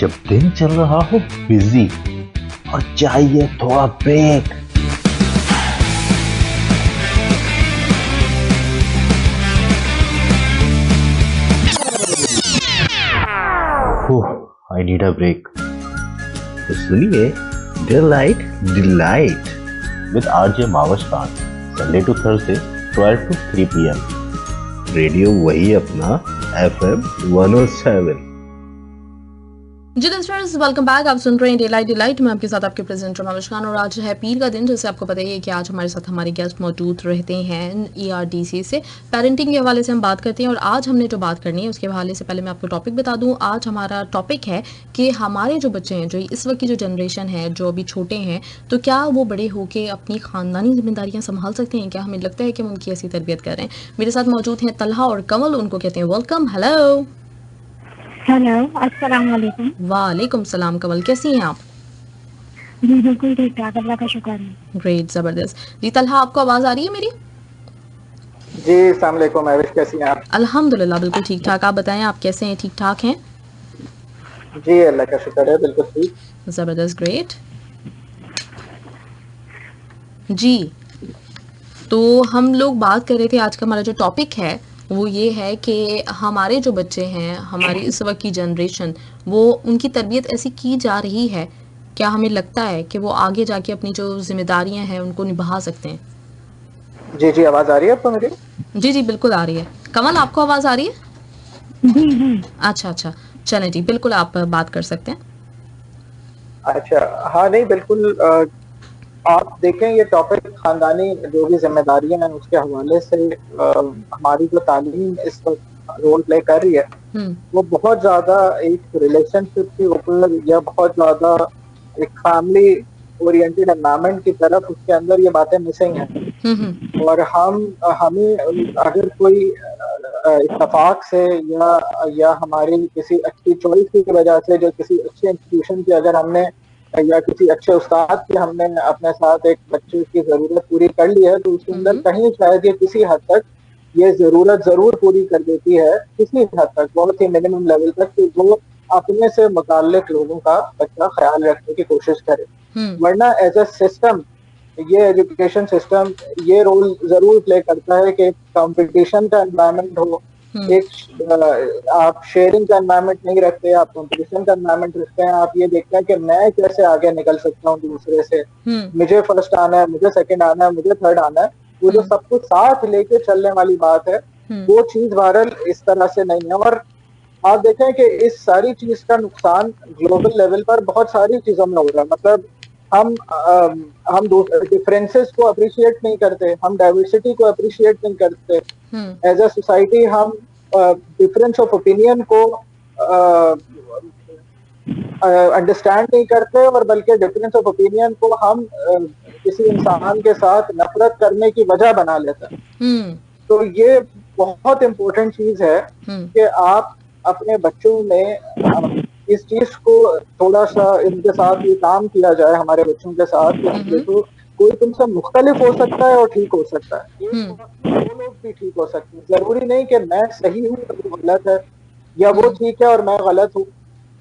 जब दिन चल रहा हो बिजी और चाहिए थोड़ा break. I need a break. तो सुनिए डिलाइट डिलाइट विद आरजे मावस्तान, Sunday to Thursday 12 to 3 PM। Radio वही अपना FM 107। जी लिस्टनर्स, वेलकम बैक। आप सुन रहे हैं डिलाइट डिलाइट में आपके साथ आपके प्रेजेंटर मावस्तान, और आज है पीर का दिन। जैसे आपको पता ही है कि आज हमारे साथ हमारे गेस्ट मौजूद रहते हैं ERDC से। पेरेंटिंग के हवाले से हम बात करते हैं, और आज हमने जो बात करनी है उसके हवाले से पहले मैं आपको टॉपिक बता दूं। आज हमारा टॉपिक है कि हमारे जो बच्चे हैं, जो इस वक्त की जो जनरेशन है, जो अभी छोटे हैं, तो क्या वो बड़े होकर अपनी ख़ानदानी जिम्मेदारियाँ संभाल सकते हैं? क्या हमें लगता है कि हम उनकी ऐसी तरबियत कर रहे हैं? मेरे साथ मौजूद हैं तलहा और कमल, उनको कहते हैं वेलकम। हेलो हेलो, अस्सलाम वालेकुम। वालेकुम सलाम। कमल, कैसी हैं आप? जी बिल्कुल ठीक ठाक, अल्लाह का शुक्र है। ग्रेट, ज़बरदस्त। जी तलहा, आपको आवाज़ आ रही है मेरी? जी अस्सलाम वालेकुम। आविश, कैसी हैं आप? अल्हम्दुलिल्लाह बिल्कुल ठीक ठाक। आप बताएं, आप कैसे हैं? ठीक ठाक हैं? जी अल्लाह का शुक्र है, बिल्कुल ठीक। ज़बरदस्त, ग्रेट। जी, तो हम लोग बात कर रहे थे, आज का हमारा जो टॉपिक है वो ये है कि हमारे जो बच्चे हैं, हमारी इस वक्त की जनरेशन, वो उनकी तरबियत ऐसी की जा रही है, क्या हमें लगता है कि वो आगे जाके अपनी जो जिम्मेदारियां हैं उनको निभा सकते हैं? जी जी, आवाज आ रही है आपको मेरी? जी जी बिल्कुल आ रही है। कमल, आपको आवाज़ आ रही है? जी जी। अच्छा अच्छा, चलें जी, बिल्कुल आप बात कर सकते हैं। अच्छा, हाँ नहीं बिल्कुल। आप देखें, ये टॉपिक खानदानी जो भी जिम्मेदारियां हैं उसके हवाले से हमारी जो तालीम इस वक्त रोल प्ले कर रही है वो बहुत ज्यादा एक रिलेशनशिप के ऊपर या बहुत ज्यादा एक फैमिली ओरिएंटेड एनवायरनमेंट की तरफ, उसके अंदर ये बातें मिसिंग हैं। और हमें अगर कोई इत्तेफाक से या हमारी किसी अच्छी चॉइस की वजह से, जो किसी अच्छे इंस्टीट्यूशन की अगर हमने या किसी अच्छे उस्ताद की हमने अपने साथ एक बच्चे की जरूरत पूरी कर ली है, तो उसके अंदर कहीं शायद ये किसी हद तक ये जरूरत जरूर पूरी कर देती है, किसी हद तक, बहुत ही मिनिमम लेवल तक, कि वो अपने से मुताल्लिक लोगों का बच्चा ख्याल रखने की कोशिश करे। वरना एज अ सिस्टम, ये एजुकेशन सिस्टम ये रोल जरूर प्ले करता है कि कंपटीशन का एनवायरनमेंट हो, एक आप शेयरिंग का एनवायरनमेंट नहीं रखते, आप कंपटीशन का एनवायरनमेंट रखते हैं। आप ये देखते हैं कि मैं कैसे आगे निकल सकता हूँ दूसरे से, मुझे फर्स्ट आना है, मुझे सेकंड आना है, मुझे थर्ड आना है। वो जो सब कुछ साथ लेके चलने वाली बात है, वो चीज बहरहाल इस तरह से नहीं है। और आप देखें कि इस सारी चीज का नुकसान ग्लोबल लेवल पर बहुत सारी चीजों में हो रहा है। मतलब हम डिफरेंसेस को अप्रिशिएट नहीं करते, हम डाइवर्सिटी को अप्रिशिएट नहीं करते। एज अ सोसाइटी हम डिफरेंस ऑफ ओपिनियन को अंडरस्टैंड नहीं करते, और बल्कि डिफरेंस ऑफ ओपिनियन को हम किसी इंसान के साथ नफरत करने की वजह बना लेते हैं। तो ये बहुत इम्पोर्टेंट चीज है कि आप अपने बच्चों में इस चीज को थोड़ा सा इनके साथ ये काम किया जाए, हमारे बच्चों के साथ, देखो कोई तुमसे मुख्तलिफ हो सकता है और ठीक हो सकता है, दो लोग भी ठीक हो सकते हैं। जरूरी नहीं कि मैं सही हूँ तो वो गलत है, या वो ठीक है और मैं गलत हूँ।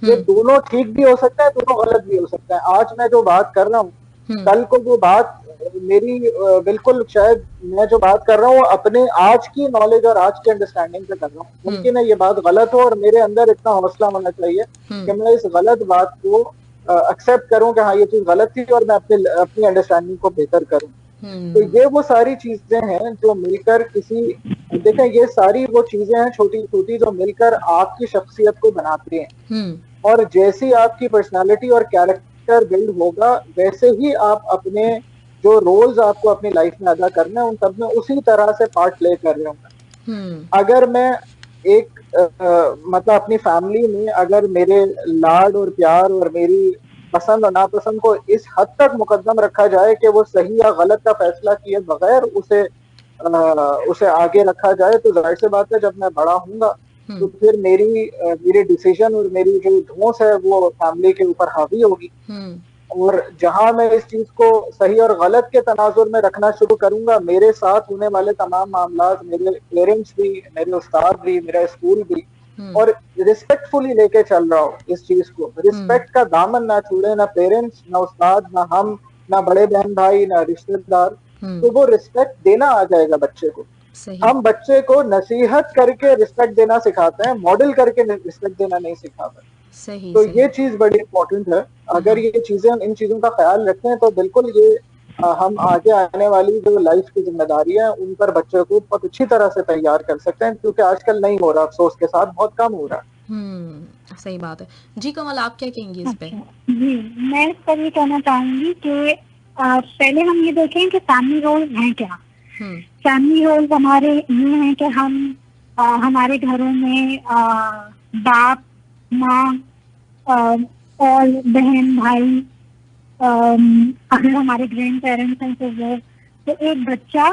ये दोनों ठीक भी हो सकता है, दोनों गलत भी हो सकता है। आज मैं जो बात कर रहा हूँ, कल को वो बात मेरी बिल्कुल, शायद मैं जो बात कर रहा हूँ अपने आज की नॉलेज और आज की अंडरस्टैंडिंग से कर रहा हूँ, मुमकिन है ये बात गलत हो, और मेरे अंदर इतना हौसला होना चाहिए कि मैं इस गलत बात को एक्सेप्ट करूं कि हाँ ये चीज गलत थी, और मैं अपनी अंडरस्टैंडिंग को बेहतर करूं। तो ये वो सारी चीजें हैं जो मिलकर देखें, ये सारी वो चीजें हैं छोटी छोटी जो मिलकर आपकी शख्सियत को बनाती हैं। और जैसी आपकी पर्सनालिटी और कैरेक्टर बिल्ड होगा, वैसे ही आप अपने जो रोल्स आपको अपनी लाइफ में अदा करने हैं, उन सब में उसी तरह से पार्ट प्ले कर रहे होंगे। अगर मैं एक मतलब अपनी फैमिली में अगर मेरे लाड और प्यार और मेरी पसंद और नापसंद को इस हद तक मुकद्दम रखा जाए कि वो सही या गलत का फैसला किए बगैर उसे आगे रखा जाए, तो जाहिर सी बात है जब मैं बड़ा हूँगा तो फिर मेरी डिसीजन और मेरी जो धौंस है वो फैमिली के ऊपर हावी होगी। और जहां मैं इस चीज को सही और गलत के तनाजुर में रखना शुरू करूंगा, मेरे साथ होने वाले तमाम मामलात, मेरे पेरेंट्स भी, मेरे उस्ताद भी, मेरा स्कूल भी, और रिस्पेक्टफुली लेके चल रहा हो इस चीज को, रिस्पेक्ट का दामन ना छूड़े, ना पेरेंट्स, ना उस्ताद, ना हम, ना बड़े बहन भाई, ना रिश्तेदार, तो वो रिस्पेक्ट देना आ जाएगा बच्चे को। हम बच्चे को नसीहत करके रिस्पेक्ट देना सिखाते हैं, मॉडल करके रिस्पेक्ट देना नहीं सिखाते। तो ये चीज बड़ी इंपॉर्टेंट है। अगर ये चीजें, इन चीजों का ख्याल रखें तो बिल्कुल ये हम आगे आने वाली जो लाइफ की जिम्मेदारी है उन पर बच्चों को बहुत अच्छी तरह से तैयार कर सकते हैं, क्योंकि आजकल नहीं हो रहा, अफसोस के साथ बहुत कम हो रहा है। सही बात है जी। कमल, आप क्या कहेंगे इस पे? जी, मैं इस पर ये कहना चाहूंगी कि पहले हम ये देखें कि फैमिली रोल है क्या। फैमिली रोल हमारे ये हैं कि हम हमारे घरों में बाप, माँ और बहन, भाई, अगर हमारे ग्रैंड पेरेंट्स हैं तो एक बच्चा,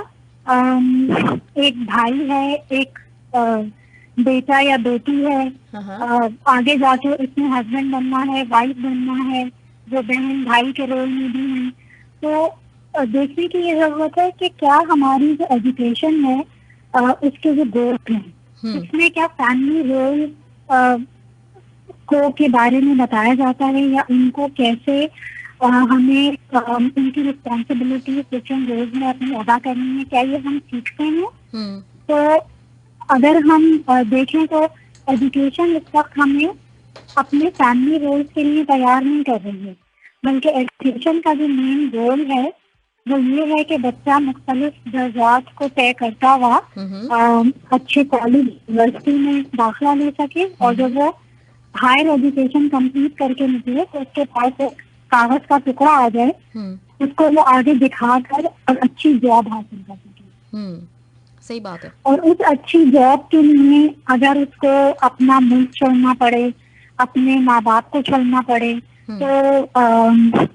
एक भाई है, एक बेटा या बेटी है, आगे जाके उसमें हस्बैंड बनना है, वाइफ बनना है, जो बहन भाई के रोल में भी है। तो देखने की ये जरूरत है कि क्या हमारी जो एजुकेशन है उसके जो गोल्स हैं उसमें क्या फैमिली रोल को के बारे में बताया जाता है, या उनको कैसे हमें उनकी रिस्पॉन्सिबिलिटीज डिफरेंट रोल्स में अपनी अदा करनी है, क्या ये हम सीखते हैं। तो अगर हम देखें तो एजुकेशन इस वक्त हमें अपने फैमिली रोल्स के लिए तैयार नहीं कर रही है, बल्कि एजुकेशन का जो मेन गोल है वो ये है कि बच्चा मुख्तलिफ दर्जात को तय करता हुआ अच्छे कॉलेज यूनिवर्सिटी में दाखिला ले सके, और जब वो हायर एजुकेशन कंप्लीट करके निकले तो उसके पास एक कागज का टुकड़ा आ जाए, उसको वो आगे दिखाकर और अच्छी जॉब हासिल कर सके। सही बात है। और उस अच्छी जॉब के लिए अगर उसको अपना मुल्क छोड़ना पड़े, अपने माँ बाप को छोड़ना पड़े, तो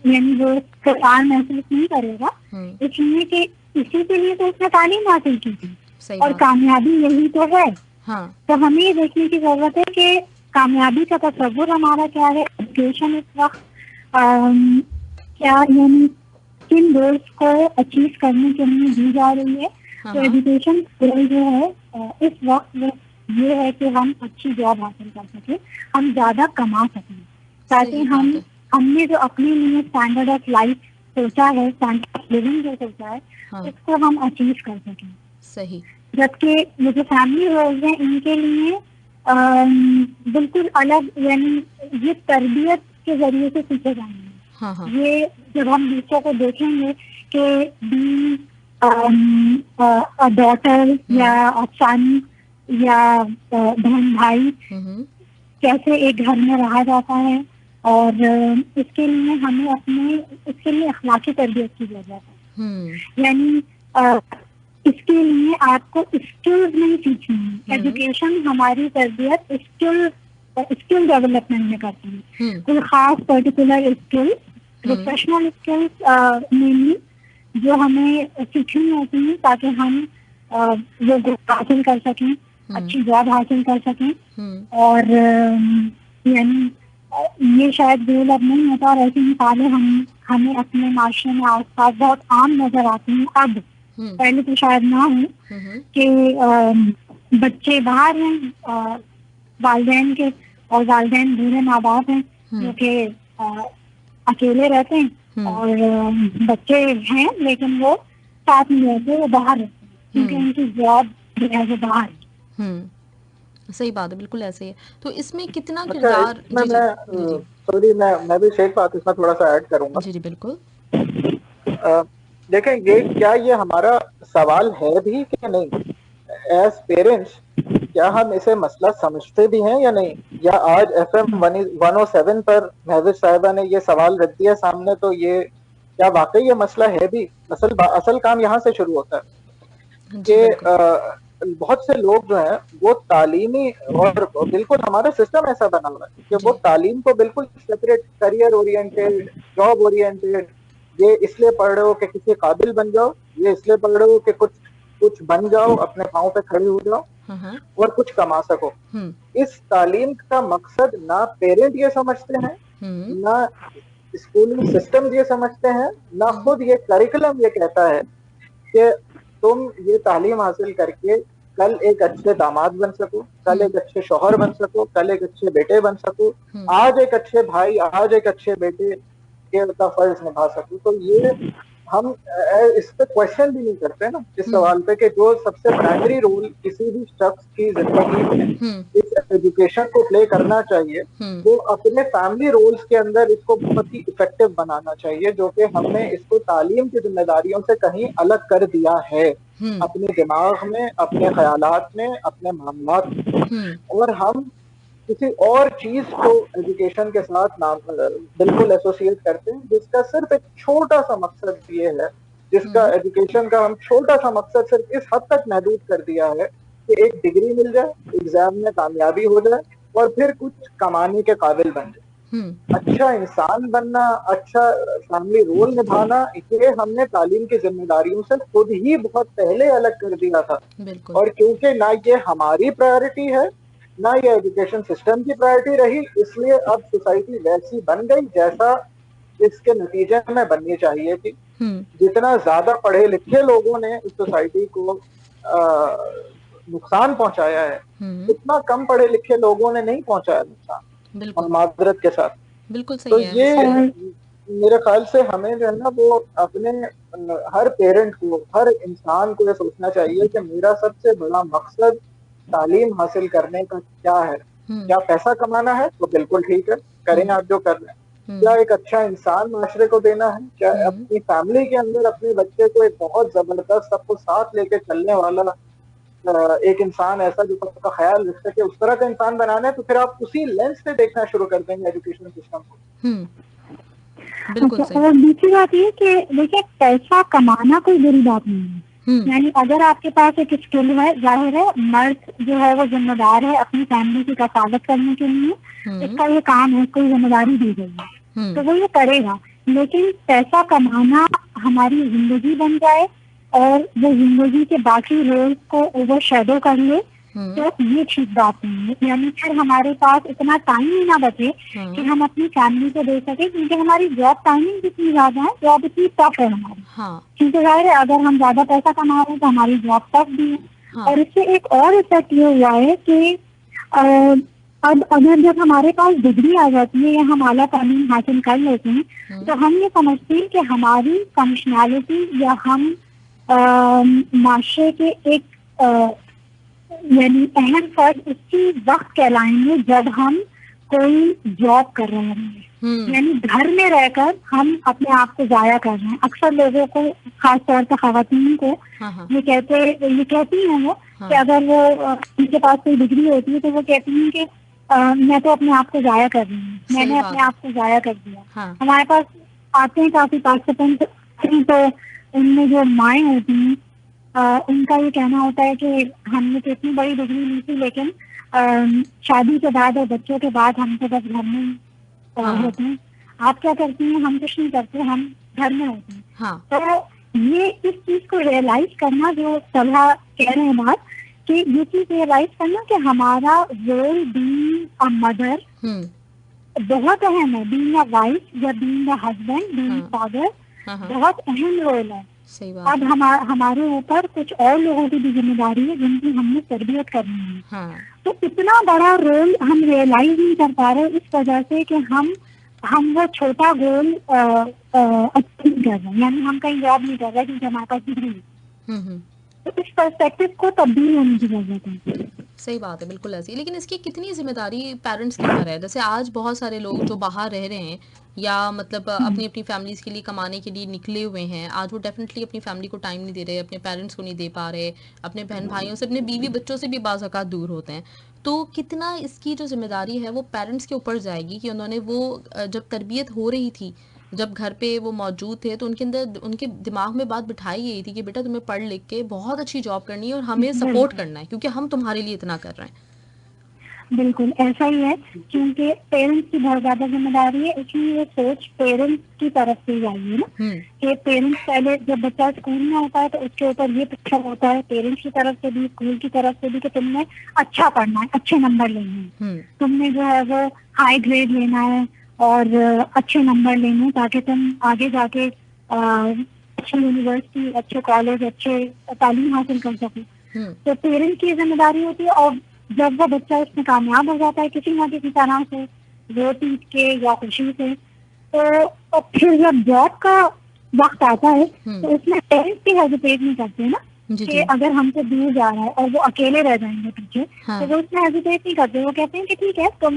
यानी वो सरकार महसूस नहीं करेगा, इसलिए कि इसी के लिए तो उसने तालीम हासिल की थी और कामयाबी यही तो है। तो हमें ये देखने की जरूरत है कि कामयाबी का तस्वुर हमारा क्या है, एजुकेशन इस वक्त क्या यानी किन गोल्स को अचीव करने के लिए दी जा रही है। तो एजुकेशन गोल जो है इस वक्त ये है कि हम अच्छी जॉब हासिल कर सके, हम ज्यादा कमा सकें, ताकि हमने जो अपने लिए स्टैंडर्ड ऑफ लाइफ सोचा है, स्टैंडर्ड ऑफ लिविंग जो सोचा है, उसको हम अचीव कर सकें। सही। जबकि ये जो फैमिली रोल्स हैं इनके लिए बिल्कुल अलग, यानी ये तरबियत के जरिए से सीखे जाएंगे। ये जब हम दूसरों को देखेंगे कि बी डॉटर या सन या बहन भाई कैसे एक घर में रहा जाता है, और इसके लिए हमें इसके लिए अखलाकी तरबियत की जरूरत है। यानी इसके लिए आपको स्किल्स नहीं सीखनी है। एजुकेशन हमारी तरबियत स्किल डेवलपमेंट में करती है, कोई खास particular skill, professional skills mainly जो हमें सीखनी होती है, ताकि हम वो हासिल कर सकें, अच्छी जॉब हासिल कर सकें। और यानी ये शायद गोल अब नहीं होता, और ऐसी मिसालें हमें अपने माशरे में आसपास बहुत आम नजर आती हैं अब, पहले तो शायद ना हो, कि बच्चे बाहर हैं वालिदैन के, और वालिदैन बूढ़े माँ बाप हैं जो कि अकेले रहते हैं, और बच्चे हैं लेकिन वो साथ में रहते, वो बाहर रहते हैं क्योंकि उनकी जॉब जो है वो बाहर है। सही बात है, बिल्कुल ऐसे ही है। तो इसमें कितना किरदार, सॉरी मैं भी शेख बात इसमें थोड़ा सा ऐड करूंगा। जी बिल्कुल। देखें, ये हमारा सवाल है भी कि नहीं, एज पेरेंट्स क्या हम इसे मसला समझते भी हैं या नहीं, या आज FM 107 पर महविश साहिबा ने ये सवाल रख दिया सामने, तो ये क्या वाकई ये मसला है भी। असल काम यहाँ से शुरू होता है कि बहुत से लोग जो हैं वो तालीमी, और बिल्कुल हमारा सिस्टम ऐसा बना हुआ है कि वो तालीम को बिल्कुल separate, career oriented, job oriented, ये इसलिए पढ़ रहे हो कि किसी काबिल बन जाओ, ये इसलिए पढ़ रहे हो कि कुछ बन जाओ, अपने पाँव पे खड़े हो जाओ और कुछ कमा सको। इस तालीम का मकसद ना पेरेंट ये समझते हैं, ना स्कूलिंग सिस्टम ये समझते हैं, ना खुद ये करिकुलम ये कहता है कि तुम ये तालीम हासिल करके कल एक अच्छे दामाद बन सको, कल एक अच्छे शौहर बन सको, कल एक अच्छे बेटे बन सको, आज एक अच्छे भाई, आज एक अच्छे बेटे के का फर्ज निभा सको। तो ये हम इस पे क्वेश्चन भी नहीं करते ना इस सवाल पे कि जो सबसे प्राइमरी रोल किसी भी शख्स की जिंदगी में इस एजुकेशन को प्ले करना चाहिए, वो अपने फैमिली रोल्स के अंदर इसको बहुत ही इफेक्टिव बनाना चाहिए, जो कि हमने इसको तालीम की जिम्मेदारियों से कहीं अलग कर दिया है अपने दिमाग में, अपने ख्यालात में, अपने मामलात में, और हम किसी और चीज को एजुकेशन के साथ नाम बिल्कुल एसोसिएट करते हैं, जिसका सिर्फ एक छोटा सा मकसद ये है, जिसका एजुकेशन का हम छोटा सा मकसद सिर्फ इस हद तक महदूद कर दिया है कि एक डिग्री मिल जाए, एग्जाम में कामयाबी हो जाए और फिर कुछ कमाने के काबिल बन जाए। अच्छा इंसान बनना, अच्छा फैमिली रोल निभाना, ये हमने तालीम की जिम्मेदारियों से खुद ही बहुत पहले अलग कर दिया था। और क्योंकि ना ये हमारी प्रायोरिटी है, ना ये एजुकेशन सिस्टम की प्रायोरिटी रही, इसलिए अब सोसाइटी वैसी बन गई जैसा इसके नतीजे में बननी चाहिए थी। जितना ज्यादा पढ़े लिखे लोगों ने इस सोसाइटी को नुकसान पहुंचाया है, उतना कम पढ़े लिखे लोगों ने नहीं पहुंचाया नुकसान, और माजरत के साथ। बिल्कुल सही तो है। ये मेरे ख्याल से हमें जो है ना, वो अपने हर पेरेंट को, हर इंसान को ये सोचना चाहिए कि मेरा सबसे बड़ा मकसद तालीम हासिल करने का क्या है। क्या पैसा कमाना है तो बिल्कुल ठीक है, करें आप जो कर रहे हैं। क्या एक अच्छा इंसान माशरे को देना है, क्या अपनी फैमिली के अंदर अपने बच्चे को एक बहुत जबरदस्त सबको साथ लेके चलने वाला एक इंसान ऐसा जो सबका ख्याल रख सके, उस तरह का इंसान बनाना है, तो फिर आप उसी लेंस से देखना शुरू कर देंगे एजुकेशन सिस्टम को। बिल्कुल सही। और दूसरी बात ये कि देखिए, पैसा कमाना कोई बुरी बात नहीं है। यानी अगर आपके पास एक स्किल है, जाहिर है मर्द जो है वो जिम्मेदार है अपनी फैमिली की कफालत करने के लिए, इसका ये काम है, कोई जिम्मेदारी दी गई है तो वो ये करेगा। लेकिन पैसा कमाना हमारी जिंदगी बन जाए और वो जिंदगी के बाकी रोल्स को ओवर शेडो कर ले, तो ये ठीक बात नहीं है। यानी फिर हमारे पास इतना टाइम ही ना बचे कि हम अपनी फैमिली को दे सके, क्योंकि हमारी जॉब टाइमिंग जितनी ज्यादा है, जॉब इतनी टफ है हमारी। क्योंकि जाहिर है अगर हम ज्यादा पैसा कमा रहे हैं तो हमारी जॉब टफ भी है। और इससे एक और इफेक्ट ये हुआ है कि अब अगर जब हमारे पास डिग्री आ जाती है या हम आला तालीम हासिल कर लेते हैं, तो हम ये समझते हैं कि हमारी फंक्शनैलिटी या हम माशरे के एक यानी अहम फर्ज उसी वक्त कहलाएंगे जब हम कोई जॉब कर रहे हैं। यानी घर में रहकर हम अपने आप को जाया कर रहे हैं। अक्सर लोगों को, खास तौर पर खवातीन को ये कहती हैं वो कि अगर वो उनके पास कोई डिग्री होती है तो वो कहती हैं कि मैं तो अपने आप को जाया कर रही हूँ, मैंने अपने आप को जाया कर दिया। हमारे पास आते हैं काफी पार्टिसिपेंट, तो उनमें जो माएँ होती हैं उनका ये कहना होता है कि हमने तो इतनी बड़ी डिग्री ली थी, लेकिन शादी के बाद और बच्चों के बाद हम तो बस घर में होते हैं। आप क्या करती हैं? हम कुछ नहीं करते, हम घर में होते हैं। तो ये इस चीज को रियलाइज करना, जो सलाह कह रहे हैं बात, कि ये चीज रियलाइज करना कि हमारा रोल बीइंग अ मदर बहुत अहम है, बीइंग अ वाइफ या being a husband, being father बहुत अहम रोल है। अब हमारे ऊपर कुछ और लोगों की भी जिम्मेदारी है जिनकी हमने तरबियत करनी है। तो इतना बड़ा रोल हम रियलाइज नहीं कर पा रहे, इस वजह से कि हम वो छोटा गोल अचीव कर रहे हैं। यानी हम कहीं जॉब नहीं कर रहे क्योंकि हमारे पास डिग्री है। तो इस पर्सपेक्टिव को तब्दील होने की जरूरत है। सही बात है, बिल्कुल ऐसी। लेकिन इसकी कितनी जिम्मेदारी पेरेंट्स की ऊपर है? जैसे आज बहुत सारे लोग जो बाहर रह रहे हैं या मतलब अपनी फैमिलीज के लिए कमाने के लिए निकले हुए हैं, आज वो डेफिनेटली अपनी फैमिली को टाइम नहीं दे रहे, अपने पेरेंट्स को नहीं दे पा रहे, अपने बहन भाइयों से, अपने बीवी बच्चों से भी बाज़ औक़ात दूर होते हैं। तो कितना इसकी जो जिम्मेदारी है वो पेरेंट्स के ऊपर जाएगी कि उन्होंने वो जब तरबियत हो रही थी, जब घर पे वो मौजूद थे, तो उनके अंदर, उनके दिमाग में बात बिठाई गई थी कि बेटा तुम्हें पढ़ लिख के बहुत अच्छी जॉब करनी है और हमें सपोर्ट करना है क्योंकि हम तुम्हारे लिए इतना कर रहे हैं। बिल्कुल ऐसा ही है, क्योंकि पेरेंट्स की बहुत ज्यादा जिम्मेदारी है। इसलिए ये सोच पेरेंट्स की तरफ से ही आई है ना, कि पेरेंट्स पहले जब बच्चा स्कूल में होता है तो उसके ऊपर ये प्रेशर होता है पेरेंट्स की तरफ से भी, स्कूल की तरफ से भी, कि तुमने अच्छा पढ़ना है, अच्छे नंबर लेने हैं, तुमने जो है वो हाई ग्रेड लेना है और अच्छे नंबर लेने, ताकि तुम आगे जाके अच्छी यूनिवर्सिटी, अच्छे कॉलेज, अच्छे तालीम हासिल कर सको। तो पेरेंट्स की जिम्मेदारी होती है, और जब वो बच्चा उसमें कामयाब हो जाता है किसी ना किसी तरह से, रो पीट के या खुशी से, तो फिर जब जॉब का वक्त आता है तो इसमें पेरेंट्स भी हेजिटेट नहीं करते ना कि अगर हमसे दूर जा रहा है और वो अकेले रह जाएंगे पीछे, तो वो उसमें हेजिटेट नहीं करते। वो कहते हैं कि ठीक है, तुम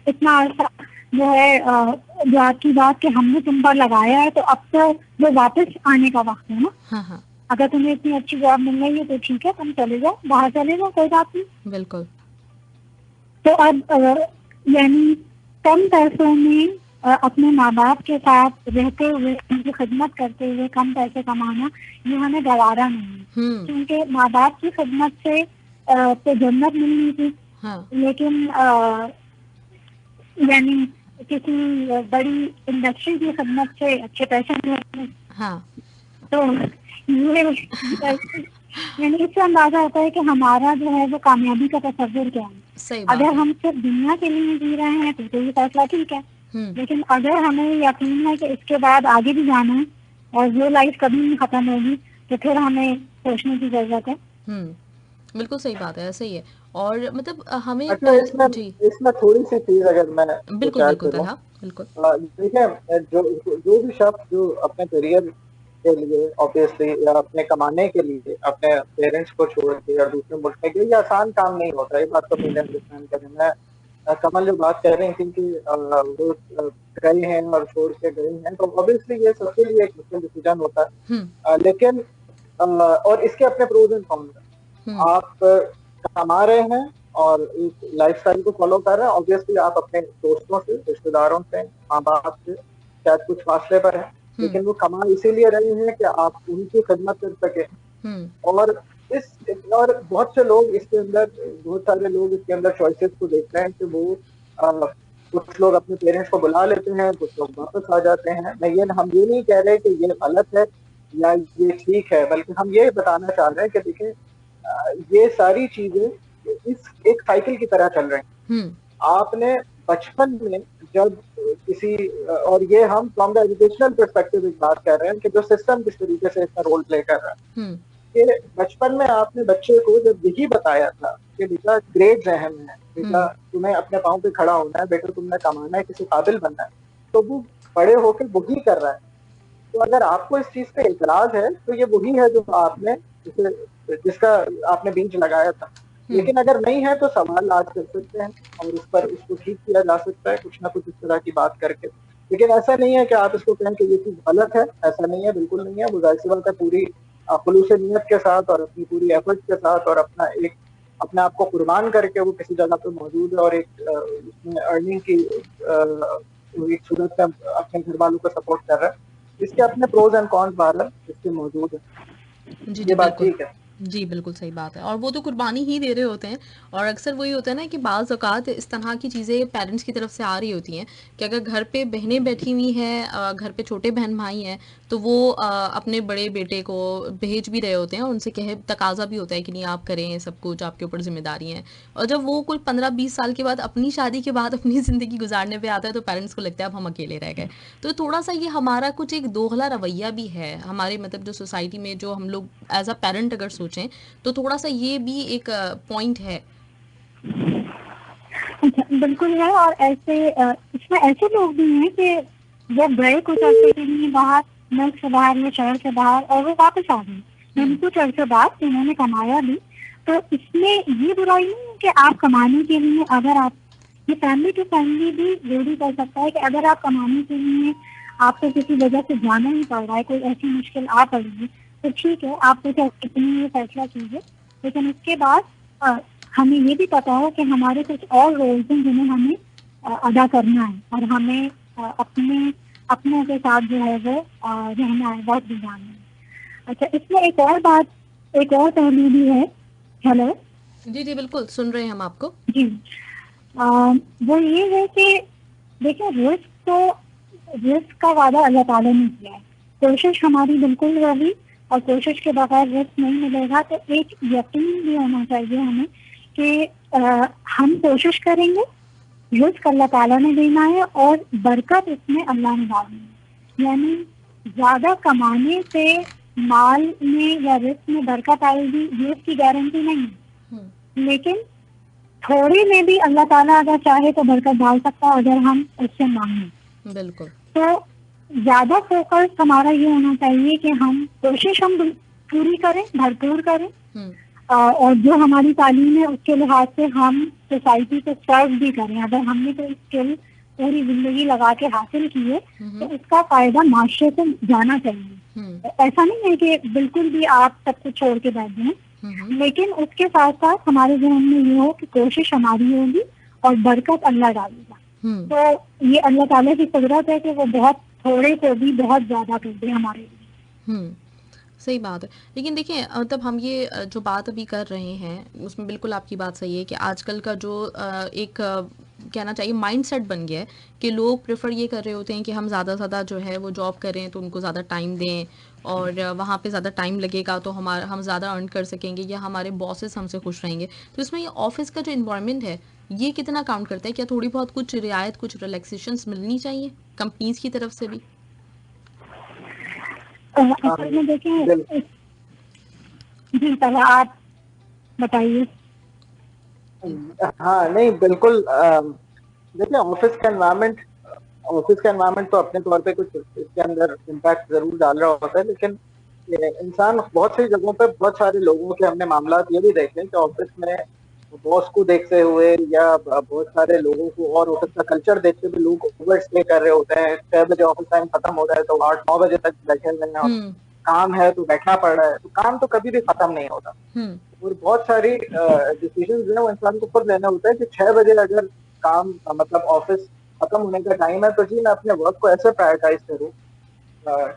इतना अर्सा जो है जो आपकी बात कि हमने तुम पर लगाया है, तो अब तो वो वापस आने का वक्त है ना। अगर तुम्हें इतनी अच्छी जॉब मिल रही है तो ठीक है, तुम चले जाओ, बाहर चले जाओ, कोई बात नहीं। बिल्कुल। तो अब यानी कम पैसों में अपने माँ बाप के साथ रहते हुए, उनकी खिदमत करते हुए कम पैसे कमाना, ये हमें गवारा नहीं है। क्योंकि माँ बाप की खिदमत से तो जन्नत मिलनी थी, लेकिन यानी किसी बड़ी इंडस्ट्री की खिदमत से अच्छे पैसे मिलते। तो ये यानी इससे अंदाजा होता है कि हमारा जो है वो कामयाबी का तस्वीर क्या है। अगर हम सिर्फ दुनिया के लिए जी रहे हैं तो ये फैसला ठीक है, लेकिन अगर हमें यकीन है कि इसके बाद आगे भी जाना है और वो लाइफ कभी नहीं खत्म होगी, तो फिर हमें सोचने की जरूरत है। बिल्कुल सही बात है, ऐसे ही है। और मतलब हमें अच्छा, इसमें थोड़ी सी चीज अगर मैं बिल्कुल देखिए, जो भी शख्स जो अपने करियर के लिए ऑब्वियसली या अपने कमाने के लिए अपने पेरेंट्स को छोड़ के और दूसरे मुल्क में गए, ये आसान काम नहीं होता, ये बात तो मुझे अंडरस्टैंड करें। मैं कमल जो बात कर रही थी कि वो गए हैं और छोड़ के गए हैं, तो ऑब्वियसली ये सबके लिए एक मुश्किल डिसीजन होता है। लेकिन और इसके अपने प्रोज एंड कॉन्स हैं। आप कमा रहे हैं और एक लाइफस्टाइल को फॉलो कर रहे हैं, ऑब्वियसली आप अपने दोस्तों से, रिश्तेदारों से, माँ बाप से शायद कुछ फासले पर है, लेकिन वो कमा इसीलिए रहे हैं कि आप उनकी खिदमत कर सके। और बहुत से लोग इसके अंदर, बहुत सारे लोग इसके अंदर चॉइसेस को देखते हैं कि वो कुछ लोग अपने पेरेंट्स को बुला लेते हैं, कुछ लोग वापस आ जाते हैं। हम ये नहीं कह रहे कि ये गलत है या ये ठीक है, बल्कि हम ये बताना चाह रहे हैं कि देखिए ये सारी चीजें इस एक साइकिल की तरह चल रही हैं। आपने बचपन में जब किसी, और ये हम फ्रॉम द एजुकेशनल पर्सपेक्टिव बात कर रहे हैं कि जो सिस्टम किस तरीके से इसका रोल प्ले कर रहा है, कि बचपन में आपने बच्चे को जब यही बताया था कि बेटा ग्रेड्स अहम है, बेटा तुम्हें अपने पाँव पे खड़ा होना है, बेटा तुमने कमाना है, किसी काबिल बनना है, तो वो बड़े होकर वही कर रहा है। तो अगर आपको इस चीज पे इतराज है तो ये वही है जो आपने जिसका आपने बीज लगाया था। लेकिन अगर नहीं है तो सवाल आज कर सकते हैं और उस पर उसको ठीक किया जा सकता है कुछ ना कुछ इस तरह की बात करके। लेकिन ऐसा नहीं है कि आप इसको कहें कि ये चीज गलत है, ऐसा नहीं है, बिल्कुल नहीं है। वो जाहिर सी बात है पूरी खुलूस नियत के साथ और अपनी पूरी एफर्ट के साथ और अपने आप को कुर्बान करके वो किसी जगह पे मौजूद है और एक अर्निंग की एक सूरत में अपने घर वालों को सपोर्ट कर रहा है। इसके अपने प्रोज एंड कॉन्स बाहर इसके मौजूद है। ये बात ठीक है। जी बिल्कुल सही बात है। और वो तो कुर्बानी ही दे रहे होते हैं, और अक्सर वही होता है ना कि बाज़ औक़ात इस तरह की चीज़ें पेरेंट्स की तरफ से आ रही होती हैं कि अगर घर पे बहनें बैठी हुई हैं, घर पे छोटे बहन भाई हैं, तो वो अपने बड़े बेटे को भेज भी रहे होते हैं, उनसे तकाजा भी होता है कि नहीं आप करें सब कुछ, आपके ऊपर जिम्मेदारी हैं। और जब वो कोई 15-20 साल के बाद अपनी शादी के बाद अपनी ज़िंदगी गुजारने पर आता है तो पेरेंट्स को लगता है अब हम अकेले रह गए। तो थोड़ा सा ये हमारा कुछ एक दोगला रवैया भी है हमारे, मतलब जो सोसाइटी में जो हम लोग एज अ पेरेंट अगर सोचें तो थोड़ा सा ये भी एक पॉइंट है। बिल्कुल है। और ऐसे इसमें ऐसे लोग भी हैं कि वो गए कुछ अर्से के लिए बाहर, मुल्क से बाहर या शहर से बाहर, और वो वापस आ गए कुछ अर्से बाद उन्होंने कमाया भी। तो इसमें ये बुराई नहीं है कि आप कमाने के लिए, अगर आप ये फैमिली टू फैमिली भी रेडी कर सकता है कि अगर आप कमाने के लिए आपको किसी वजह से जाना ही पड़ रहा है, कोई ऐसी मुश्किल आ पड़ेगी, तो ठीक है आप कुछ अपनी फैसला कीजिए। लेकिन उसके बाद हमें ये भी पता है कि हमारे कुछ और रोल्स हैं जिन्हें हमें अदा करना है, और हमें अपने के साथ जो है वो रहना है, बहुत भी जानना है। अच्छा, इसमें एक और बात, एक और पहलू भी है। हेलो जी जी बिल्कुल सुन रहे हैं हम आपको। जी वो ये है कि देखिए रिस्क का वादा अल्लाह ताला ने किया है, कोशिश हमारी बिल्कुल होगी, और कोशिश के बगैर रिस्क नहीं मिलेगा। तो एक यकीन भी होना चाहिए हमें कि हम कोशिश करेंगे, रिस्क अल्लाह ताला ने देना है और बरकत इसमें अल्लाह ने डालनी है। यानी ज्यादा कमाने से माल में या रिस्क में बरकत आएगी ये उसकी गारंटी नहीं है, लेकिन थोड़े में भी अल्लाह ताला अगर चाहे तो बरकत डाल सकता है अगर हम उससे मांगे। बिल्कुल। तो ज्यादा फोकस हमारा ये होना चाहिए कि हम कोशिश हम पूरी करें, भरपूर करें, और जो हमारी तालीम है उसके लिहाज से हम सोसाइटी को सर्व भी करें। अगर हमने कोई स्किल पूरी जिंदगी लगा के हासिल की है तो उसका फायदा माशरे को जाना चाहिए। ऐसा नहीं है कि बिल्कुल भी आप सब कुछ छोड़ के बैठ जाएं, लेकिन उसके साथ साथ हमारे जहन में ये हो कि कोशिश हमारी होगी और बरकत अल्लाह डालेगा। तो ये अल्लाह ताला की कुदरत है कि वो बहुत थोड़े को भी बहुत ज्यादा कर दे हमारे लिए। सही बात है। लेकिन देखिए तब हम ये जो बात अभी कर रहे हैं उसमें बिल्कुल आपकी बात सही है कि आजकल का जो एक कहना चाहिए माइंडसेट बन गया है कि लोग प्रेफर ये कर रहे होते हैं कि हम ज़्यादा से ज़्यादा जो है वो जॉब करें तो उनको ज़्यादा टाइम दें और वहाँ पे ज़्यादा टाइम लगेगा तो हम ज़्यादा अर्न कर सकेंगे या हमारे बॉसेस हमसे खुश रहेंगे। तो इसमें ये ऑफिस का जो इन्वायरमेंट है ये कितना काउंट करता है? क्या थोड़ी बहुत कुछ रियायत, कुछ रिलैक्सेशंस मिलनी चाहिए कंपनीज की तरफ से भी? असल में देखें, जी पहले आप बताइए। हाँ नहीं बिल्कुल, देखिए ऑफिस का एनवायरनमेंट तो अपने तौर पे कुछ इसके अंदर इम्पैक्ट जरूर डाल रहा होता है, लेकिन इंसान बहुत सी जगहों पे बहुत सारे लोगों के हमने मामला ये भी देखे कि ऑफिस में बॉस को देखते हुए या बहुत सारे लोगों को और ऑफिस का कल्चर देखते हुए लोग ओवर स्टे कर रहे होते हैं। 6 बजे ऑफिस टाइम खत्म हो रहा है तो 8-9 बजे तक बैठे हुए हैं, काम है तो बैठना पड़ रहा है, तो काम तो कभी भी खत्म नहीं होता। और बहुत सारी डिसीजंस हैं वो इंसान को खुद लेना होता है कि 6 बजे अगर काम मतलब ऑफिस खत्म होने का टाइम है तो जी मैं अपने वर्क को ऐसे प्रायोरिटाइज करूँ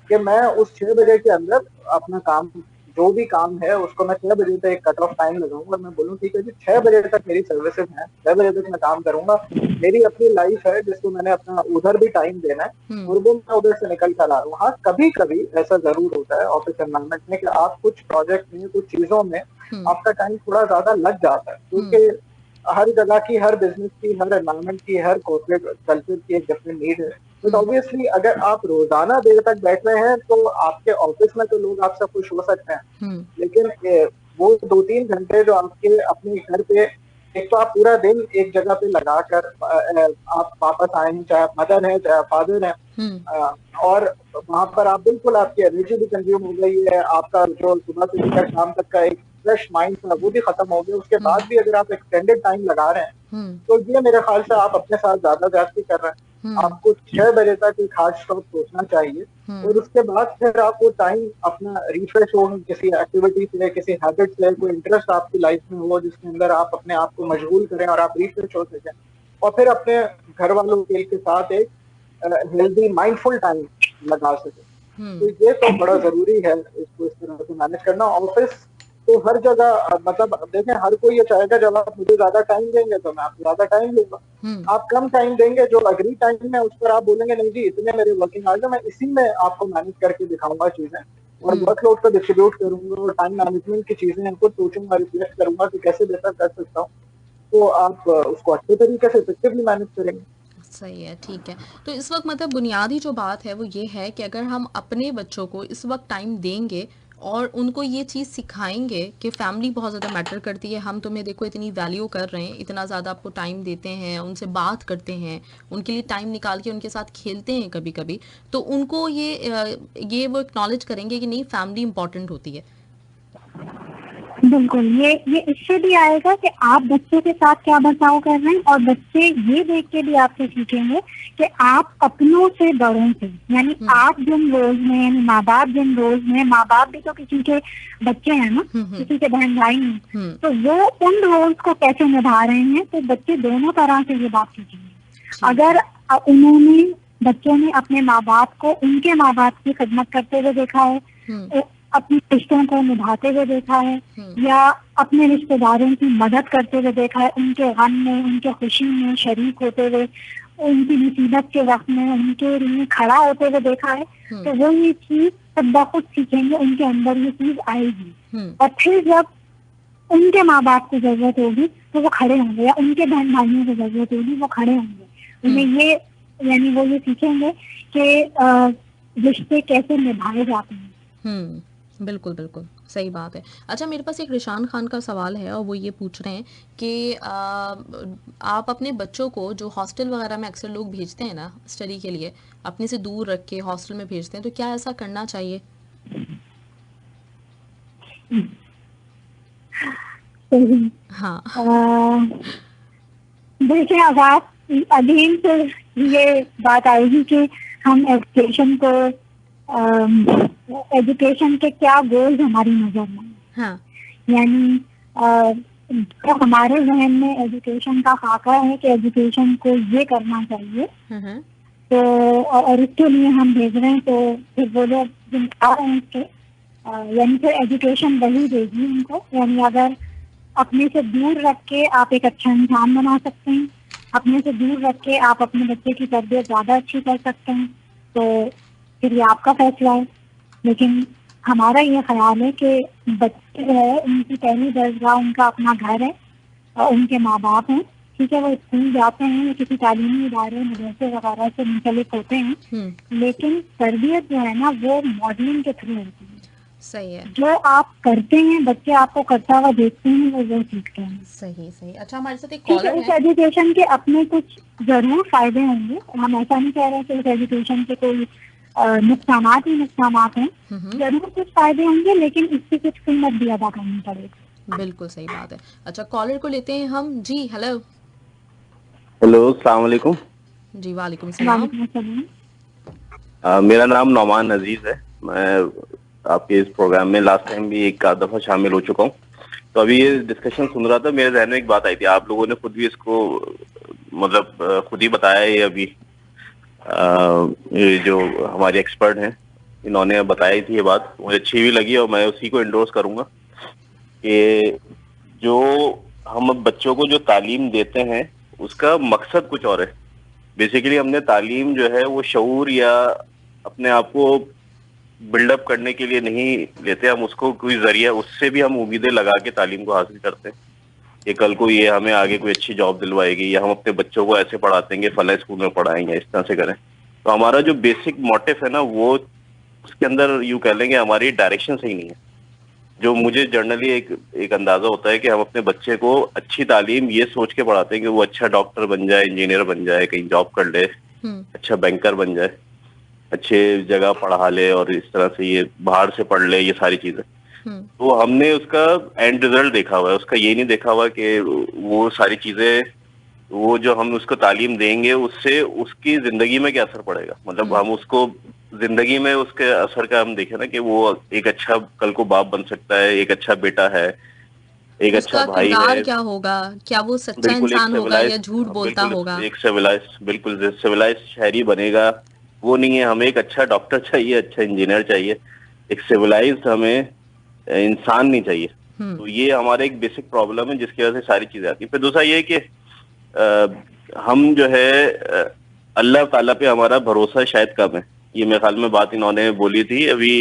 कि मैं उस 6 बजे के अंदर अपना काम जो भी काम है उसको मैं 6 बजे तक एक कट ऑफ टाइम लगाऊंगा और मैं बोलूँ ठीक है जी 6 बजे तक मेरी सर्विसेज हैं, 6 बजे तक मैं काम करूंगा, मेरी अपनी लाइफ है जिसको मैंने अपना उधर भी टाइम देना है और वो मैं उधर से निकल कर आ रहा हूँ। हाँ कभी कभी ऐसा जरूर होता है ऑफिस एनवायरनमेंट में कि आप कुछ प्रोजेक्ट में कुछ चीजों में आपका टाइम थोड़ा ज्यादा लग जाता है, क्योंकि हर जगह की, हर बिजनेस की, हर एनवायरनमेंट की, हर कॉर्पोरेट कल्चर की एक डिफरेंट नीड है। तो ऑब्वियसली अगर आप रोजाना देर तक बैठ रहे हैं तो आपके ऑफिस में तो लोग आपसे खुश हो सकते हैं, लेकिन वो 2-3 घंटे जो आपके अपने घर पे, एक तो आप पूरा दिन एक जगह पे लगा कर आप वापस आए हैं, चाहे आप मदर हैं चाहे आप फादर हैं, और वहां पर आप बिल्कुल आपकी एनर्जी भी कंज्यूम हो गई है, आपका जो सुबह से लेकर शाम तक का एक फ्रेश माइंड था वो भी खत्म हो गया। उसके बाद भी अगर आप एक्सटेंडेड टाइम लगा रहे हैं तो ये मेरे ख्याल से आप अपने साथ ज्यादा ज्यादती कर रहे हैं। आपको 6 बजे तक एक हार्ड स्टॉप सोचना चाहिए और उसके बाद फिर आप वो टाइम अपना रिफ्रेश हो किसी एक्टिविटी से, किसी हैबिट से, कोई इंटरेस्ट आपकी लाइफ में हो जिसके अंदर आप अपने आप को मशगूल करें और आप रिफ्रेश हो सकें, और फिर अपने घर वालों के साथ एक हेल्दी माइंडफुल टाइम लगा सके। तो ये तो बड़ा जरूरी है इसको इस तरह से मैनेज करना। ऑफिस तो हर जगह मतलब देखें हर कोई ये चाहेगा जब आप मुझे ज्यादा टाइम देंगे तो मैं आपको ज्यादा टाइम लूंगा, आप कम टाइम देंगे जो अग्री टाइम है उस पर आप बोलेंगे नहीं जी इतने मेरे वर्किंग आवर्स है, मैं इसी में आपको मैनेज करके दिखाऊंगा चीजें और वर्कलोड को डिस्ट्रीब्यूट करूंगा और टाइम मैनेजमेंट की चीजें खुद सोचूंगा, रिफ्लेक्ट करूंगा कि कैसे बेहतर कर सकता हूँ, तो आप उसको अच्छे तरीके से इफेक्टिवली मैनेज करेंगे। सही है, ठीक है। तो इस वक्त मतलब बुनियादी जो बात है वो ये है कि अगर हम अपने बच्चों को इस वक्त टाइम देंगे और उनको ये चीज़ सिखाएंगे कि फैमिली बहुत ज़्यादा मैटर करती है, हम तुम्हें देखो इतनी वैल्यू कर रहे हैं, इतना ज़्यादा आपको टाइम देते हैं, उनसे बात करते हैं, उनके लिए टाइम निकाल के उनके साथ खेलते हैं कभी कभी, तो उनको ये वो एक्नॉलेज करेंगे कि नहीं फैमिली इंपॉर्टेंट होती है। बिल्कुल, ये इससे भी आएगा कि आप बच्चे के साथ क्या बर्ताव कर रहे हैं और बच्चे ये देख के भी आपसे सीखेंगे कि आप अपनों से बड़ों से, यानी आप जिन रोल्स में, माँ बाप जिन रोल्स में, माँ बाप भी तो किसी के बच्चे हैं ना, किसी के बहन भाई हैं, तो वो उन रोल्स को कैसे निभा रहे हैं, तो बच्चे दोनों तरह से ये बात सीखेंगे। अगर बच्चों ने अपने माँ बाप को उनके माँ बाप की खिदमत करते हुए देखा है, अपने रिश्तों को निभाते हुए देखा है, या अपने रिश्तेदारों की मदद करते हुए देखा है, उनके गम में, उनके खुशी में शरीक होते हुए, उनकी मुसीबत के वक्त में उनके लिए खड़ा होते हुए देखा है, तो वो ये चीज सब खुद सीखेंगे, उनके अंदर ये चीज आएगी और फिर जब उनके माँ बाप को जरूरत होगी तो वो खड़े होंगे, या उनके बहन भाइयों को जरूरत होगी वो खड़े होंगे। उन्हें ये यानी वो ये सीखेंगे कि रिश्ते कैसे निभाए जाते हैं। बिल्कुल बिल्कुल सही बात है। अच्छा, मेरे पास एक रिशान खान का सवाल है और वो ये पूछ रहे हैं कि आप अपने बच्चों को जो हॉस्टल वगैरह में अक्सर लोग भेजते हैं ना स्टडी के लिए, अपने से दूर रख के हॉस्टल में भेजते हैं, तो क्या ऐसा करना चाहिए? हाँ। देखिए, अब आप अधीन से ये बात आएगी कि हम एजुकेशन के क्या गोल्स हमारी नजर में। हाँ। यानी तो हमारे जहन में एजुकेशन का खाका है कि एजुकेशन को ये करना चाहिए, तो और इसके लिए हम भेज रहे हैं, तो फिर वो लोग जिनका रहे हैं इसके यानी फिर एजुकेशन वही देगी उनको। यानी अगर अपने से दूर रख के आप एक अच्छा इंसान बना सकते हैं, अपने से दूर रख के आप अपने बच्चे की तरबियत ज़्यादा अच्छी कर सकते हैं, तो फिर ये आपका फैसला है। लेकिन हमारा ये ख्याल है कि बच्चे जो है उनकी पहली दरगाह उनका अपना घर है और उनके माँ बाप हैं। ठीक है, वो स्कूल जाते हैं या किसी तालीमी इदारे मदरसे वगैरह से मुंसलिक होते हैं, लेकिन तरबियत जो है ना वो मॉडलिंग के थ्रू होती है। सही है। जो आप करते हैं बच्चे आपको करता हुआ देखते हैं वो सीखते हैं। सही सही। अच्छा, हमारे साथ एक कॉलर है। इस एजुकेशन के अपने कुछ जरूर फायदे होंगे, हम ऐसा नहीं कह रहे कि इस एजुकेशन के कोई नुकसानात ही नुकसानात हैं। जरूर कुछ फायदे होंगे, लेकिन इसकी कुछ कीमत भी अदा करनी पड़ेगी। बिल्कुल सही बात है। अच्छा, कॉलर को लेते हैं हम। जी हेलो। हेलो, अस्सलाम वालेकुम। जी वालेकुम सलाम। मेरा नाम नौमान अजीज है। मैं आपके इस प्रोग्राम में लास्ट टाइम भी एक आध दफा शामिल हो चुका हूँ। तो अभी ये डिस्कशन सुन रहा था, मेरे जहन में एक बात आई थी। आप लोगों ने खुद भी इसको मतलब खुद ही बताया है अभी। ये जो हमारे एक्सपर्ट हैं इन्होंने बताई थी ये बात, मुझे अच्छी भी लगी और मैं उसी को इंडोर्स करूंगा कि जो हम बच्चों को जो तालीम देते हैं उसका मकसद कुछ और है। बेसिकली हमने तालीम जो है वो शऊर या अपने आप को बिल्डअप करने के लिए नहीं लेते, हम उसको कोई जरिया, उससे भी हम उम्मीदें लगा के तालीम को हासिल करते हैं कि कल को ये हमें आगे कोई अच्छी जॉब दिलवाएगी, या हम अपने बच्चों को ऐसे पढ़ाते हैं कि फला स्कूल में पढ़ाएंगे, इस तरह से करें। तो हमारा जो बेसिक मोटिव है ना वो उसके अंदर यूं कह लेंगे हमारी डायरेक्शन सही नहीं है। जो मुझे जनरली एक अंदाजा होता है कि हम अपने बच्चे को अच्छी तालीम ये सोच के पढ़ाते हैं कि वो अच्छा डॉक्टर बन जाए, इंजीनियर बन जाए, कहीं जॉब कर ले, अच्छा बैंकर बन जाए, अच्छे जगह पढ़ा ले और इस तरह से ये बाहर से पढ़ ले, ये सारी चीजें। तो हमने उसका एंड रिजल्ट देखा हुआ है, उसका ये नहीं देखा हुआ कि वो सारी चीजें, वो जो हम उसको तालीम देंगे उससे उसकी जिंदगी में क्या असर पड़ेगा। मतलब हम उसको जिंदगी में उसके असर का हम देखें ना कि वो एक अच्छा कल को बाप बन सकता है, एक अच्छा बेटा है, एक अच्छा भाई है, क्या होगा, क्या वो सच्चा इंसान होगा या झूठ बोलता होगा, एक बिल्कुल सिविलाइज शहरी बनेगा। वो नहीं है, हमें एक अच्छा डॉक्टर चाहिए, अच्छा इंजीनियर चाहिए, एक सिविलाइज हमें इंसान नहीं चाहिए। तो ये हमारा एक बेसिक प्रॉब्लम है जिसकी वजह से सारी चीजें आती है। फिर दूसरा ये है कि हम जो है अल्लाह ताला पे हमारा भरोसा शायद कम है। ये मेरे ख्याल में बात इन्होंने बोली थी अभी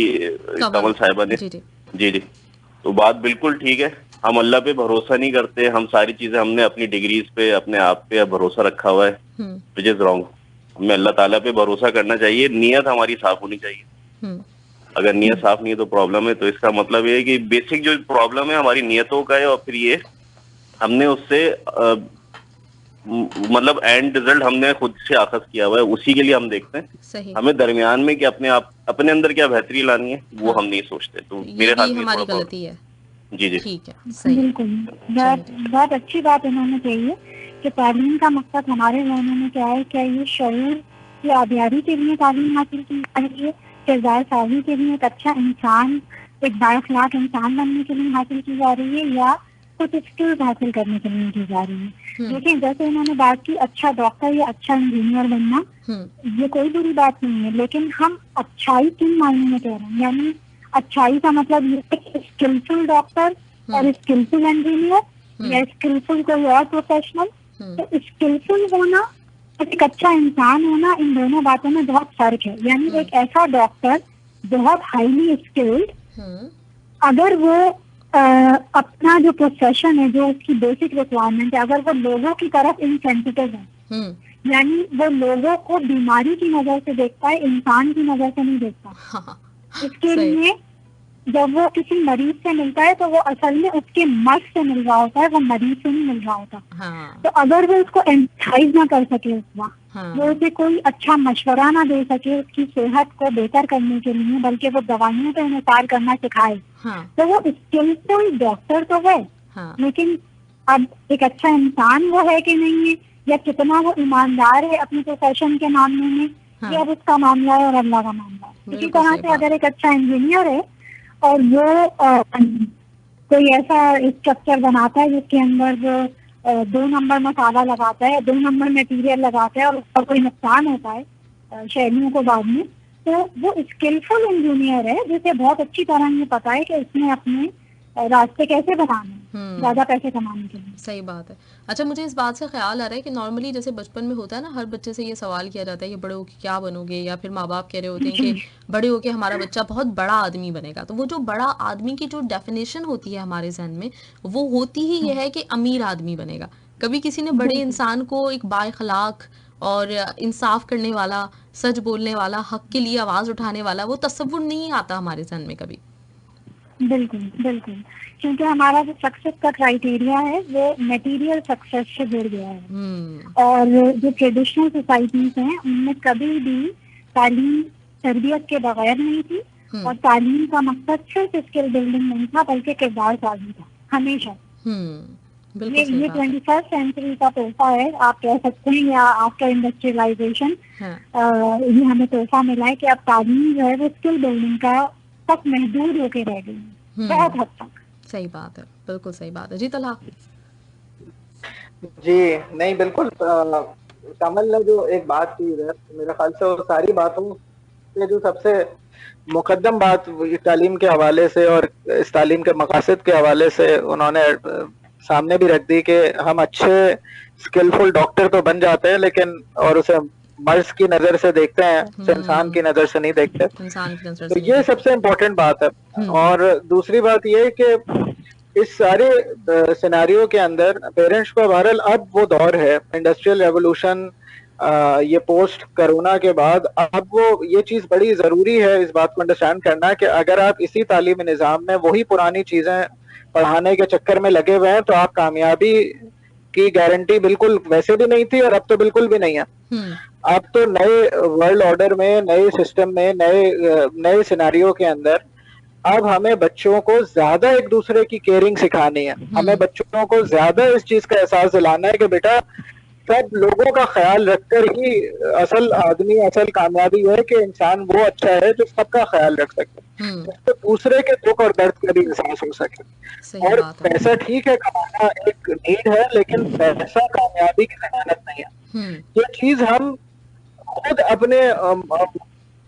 कमल साहिबा ने। जी। तो बात बिल्कुल ठीक है, हम अल्लाह पे भरोसा नहीं करते, हम सारी चीजें हमने अपनी डिग्रीज पे, अपने आप पे भरोसा रखा हुआ है, विच इज रॉन्ग। हमें अल्लाह ताला पे भरोसा करना चाहिए, नीयत हमारी साफ होनी चाहिए। अगर नीयत साफ नहीं है तो प्रॉब्लम है। तो इसका मतलब ये है कि बेसिक जो प्रॉब्लम है हमारी नीयतों का है, और फिर ये हमने उससे मतलब एंड रिजल्ट हमने खुद से आखज किया हुआ है, उसी के लिए हम देखते हैं। सही। हमें दरमियान में कि अपने अंदर क्या बेहतरी लानी है वो हम नहीं सोचते। तो मेरे ख्याल में हमारी गलती है। जी। ठीक है, सही। बिल्कुल, बहुत अच्छी बात इन्होंने कही है कि तालीम का मकसद हमारे जहनों में क्या है, क्या ये शऊर की आबियारी के लिए तालीम हासिल की जा रही है, किरदार साजी के लिए, एक अच्छा इंसान, एक बाअखलाक इंसान बनने के लिए हासिल की जा रही है, या कुछ स्किल्स हासिल करने के लिए की जा रही है। लेकिन जैसे इन्होंने बात की अच्छा डॉक्टर या अच्छा इंजीनियर बनना, ये कोई बुरी बात नहीं है, लेकिन हम अच्छाई किन मायने में कह रहे हैं। यानी अच्छाई का मतलब ये है कि स्किलफुल डॉक्टर और स्किलफुल इंजीनियर या स्किलफुल कोई और प्रोफेशनल। तो स्किलफुल होना और एक अच्छा इंसान होना, इन दोनों बातों में बहुत फर्क है। यानी एक ऐसा डॉक्टर बहुत हाईली स्किल्ड, अगर वो अपना जो प्रोफेशन है, जो उसकी बेसिक रिक्वायरमेंट है, अगर वो लोगों की तरफ इनसेंसिटिव है, यानी वो लोगों को बीमारी की नजर से देखता है, इंसान की नजर से नहीं देखता, इसके लिए जब वो किसी मरीज से मिलता है तो वो असल में उसके मर्ज से मिल रहा होता है, वो मरीज से नहीं मिल रहा होता। हाँ। तो अगर वो उसको एम्पैथाइज ना कर सके उस वक्त, हाँ। वो उसे कोई अच्छा मशवरा ना दे सके उसकी सेहत को बेहतर करने के लिए, बल्कि वो दवाइयों पे अनुसार करना सिखाए, हाँ। तो वो स्किलफुल डॉक्टर तो है, हाँ। लेकिन अब एक अच्छा इंसान वो है कि नहीं है, या कितना वो ईमानदार है अपने प्रोफेशन के मामले में, हाँ। ये अब उसका मामला है और अल्लाह का मामला है। इसी बिल्कुल तरह सही से बात। अगर एक अच्छा इंजीनियर है और वो कोई ऐसा स्ट्रक्चर बनाता है जिसके अंदर वो 2 नंबर मसाला लगाता है, 2 नंबर मटेरियल लगाता है और उसका कोई नुकसान होता है शहरियों को बाद में, तो वो स्किलफुल इंजीनियर है जिसे बहुत अच्छी तरह ये पता है कि इसने अपने रास्ते कैसे बनाने ज्यादा पैसे कमाने के लिए। सही बात है। अच्छा, मुझे इस बात से ख्याल आ रहा है कि नॉर्मली जैसे बचपन में होता है ना, हर बच्चे से ये सवाल किया जाता है कि बड़े होके क्या बनोगे, या फिर माँ बाप कह रहे होते हैं कि बड़े होके हमारा बच्चा बहुत बड़ा आदमी बनेगा। तो वो जो बड़ा आदमी की जो डेफिनेशन होती है हमारे जहन में, वो होती ही ये है कि अमीर आदमी बनेगा। कभी किसी ने बड़े इंसान को एक बाइखलाक और इंसाफ करने वाला, सच बोलने वाला, हक के लिए आवाज उठाने वाला, वो तस्वुर नहीं आता हमारे जहन में कभी। बिल्कुल बिल्कुल, क्योंकि हमारा जो सक्सेस का क्राइटेरिया है वो मटेरियल सक्सेस से जुड़ गया है। और जो ट्रेडिशनल सोसाइटीज हैं उनमें कभी भी तालीम तरबियत के बगैर नहीं थी, और तालीम का मकसद सिर्फ स्किल बिल्डिंग नहीं था बल्कि किरदार साजी था हमेशा। ये 21st सेंचुरी का तोहफा है आप कह सकते हैं, या आफ्टर इंडस्ट्रियलाइजेशन ये हमें तोहफा मिला है कि अब तालीम जो है वो स्किल बिल्डिंग का तक महदूद होके रह गई बहुत हद तक। सही बात है, बिल्कुल सही बात है। जी तलहा। जी नहीं बिल्कुल, कमल ने जो एक बात की इधर, मेरे ख्याल से वो सारी बातों से जो सबसे मुकद्दम बात तालीम के हवाले से और इस तालीम के मकासद के हवाले से उन्होंने सामने भी रख दी कि हम अच्छे स्किलफुल डॉक्टर तो बन जाते हैं, लेकिन और उसे मर्ज की नजर से देखते हैं, इंसान की नजर से नहीं देखते। तो ये सबसे इम्पोर्टेंट बात है। और दूसरी बात ये कि इस सारे सिनेरियो के अंदर पेरेंट्स को बहरहाल अब वो दौर है इंडस्ट्रियल रेवोल्यूशन, ये पोस्ट कोरोना के बाद अब वो ये चीज बड़ी जरूरी है इस बात को अंडरस्टैंड करना कि अगर आप इसी तालीमी निजाम में वही पुरानी चीजें पढ़ाने के चक्कर में लगे हुए हैं तो आप कामयाबी की गारंटी बिल्कुल वैसे भी नहीं थी और अब तो बिल्कुल भी नहीं है। अब तो नए वर्ल्ड ऑर्डर में, नए सिस्टम में, नए सिनेरियो के अंदर अब हमें बच्चों को ज्यादा एक दूसरे की केयरिंग सिखानी है। हमें बच्चों को ज्यादा इस चीज का एहसास दिलाना है कि बेटा सब लोगों का ख्याल रखकर ही असल आदमी, असल कामयाबी है कि इंसान वो अच्छा है जो सबका ख्याल रख सके, तो दूसरे के दुख और दर्द का भी एहसास हो सके। और पैसा ठीक है कमाना एक नीड है, लेकिन पैसा कामयाबी की जमानत नहीं है। ये चीज हम खुद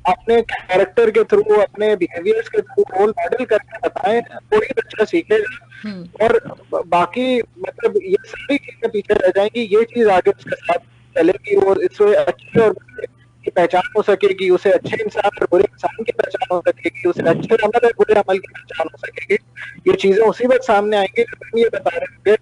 अपने कैरेक्टर के थ्रू, अपने बिहेवियर्स के थ्रू रोल मॉडल करके बताएं, कोई बच्चा सीखेगा और बाकी मतलब ये सारी चीजें पीछे रह जाएंगी। ये चीज आगे उसके साथ चलेगी और इससे अच्छे और बुरे की पहचान हो सकेगी, उसे अच्छे इंसान और बुरे इंसान की पहचान हो सकेगी, उसे अच्छे अमल और बुरे अमल की पहचान हो सकेगी। ये चीजें उसी वक्त सामने आएंगी जब हम ये बता रहे होंगे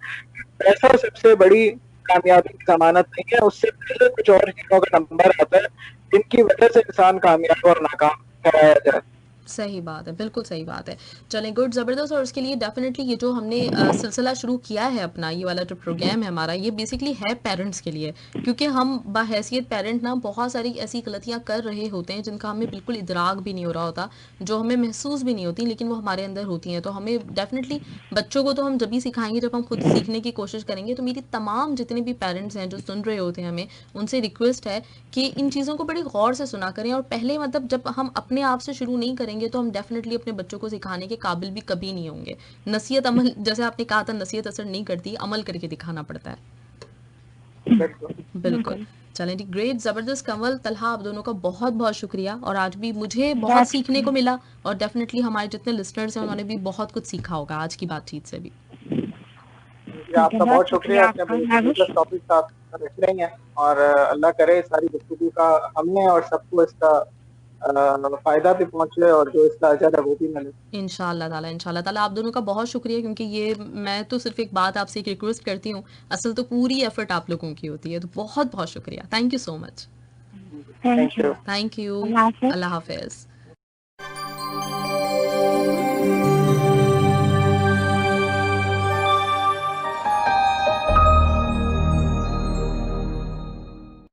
पैसा सबसे बड़ी कामयाबी की जमानत नहीं है, उससे पहले कुछ और चीजों का नंबर आता है जिनकी वजह से इंसान कामयाब और नाकाम कराया जाए। सही बात है, बिल्कुल सही बात है। चलें, गुड, ज़बरदस्त। और उसके लिए डेफिनेटली ये जो हमने सिलसिला शुरू किया है अपना, ये वाला जो प्रोग्राम है हमारा, ये बेसिकली है पेरेंट्स के लिए, क्योंकि हम बाहैसियत पेरेंट ना बहुत सारी ऐसी गलतियां कर रहे होते हैं जिनका हमें बिल्कुल इदराक भी नहीं हो रहा होता, जो हमें महसूस भी नहीं होती, लेकिन वो हमारे अंदर होती हैं। तो हमें डेफिनेटली बच्चों को तो हम जब भी सिखाएंगे जब हम खुद सीखने की कोशिश करेंगे। तो मेरी तमाम जितने भी पेरेंट्स हैं जो सुन रहे होते हैं हमें, उनसे रिक्वेस्ट है कि इन चीज़ों को बड़ी गौर से सुना करें। और पहले मतलब जब हम अपने आप से शुरू नहीं करेंगे तो हम डेफिनेटली अपने बच्चों को सिखाने के काबिल भी कभी नहीं होंगे। नसीहत अमल, जैसे आपने कहा था, नसीहत असर नहीं करती, अमल करके दिखाना पड़ता है। बिल्कुल। चलें जी, ग्रेट, ज़बरदस्त। कमल, तलहा, आप दोनों का बहुत बहुत शुक्रिया। और आज भी मुझे बहुत सीखने को मिला और डेफिनेटली हमारे जितने लिसनर्स हैं उन्होंने भी बहुत कुछ सीखा होगा आज की बातचीत से भी। आपका बहुत शुक्रिया, टॉपिक आप रख रही हैं और अल्लाह करे सारी गुफ्तगू का हमें और सबको इसका फायदा भी पहुंचे और जो इसका अजर है वो भी मिले इंशाअल्लाह ताला। इंशाअल्लाह ताला आप दोनों का बहुत शुक्रिया, क्योंकि ये मैं तो सिर्फ एक बात आपसे एक रिक्वेस्ट करती हूँ, असल तो पूरी एफर्ट आप लोगों की होती है। तो बहुत बहुत शुक्रिया, thank you so much. Thank you. Allah Hafiz.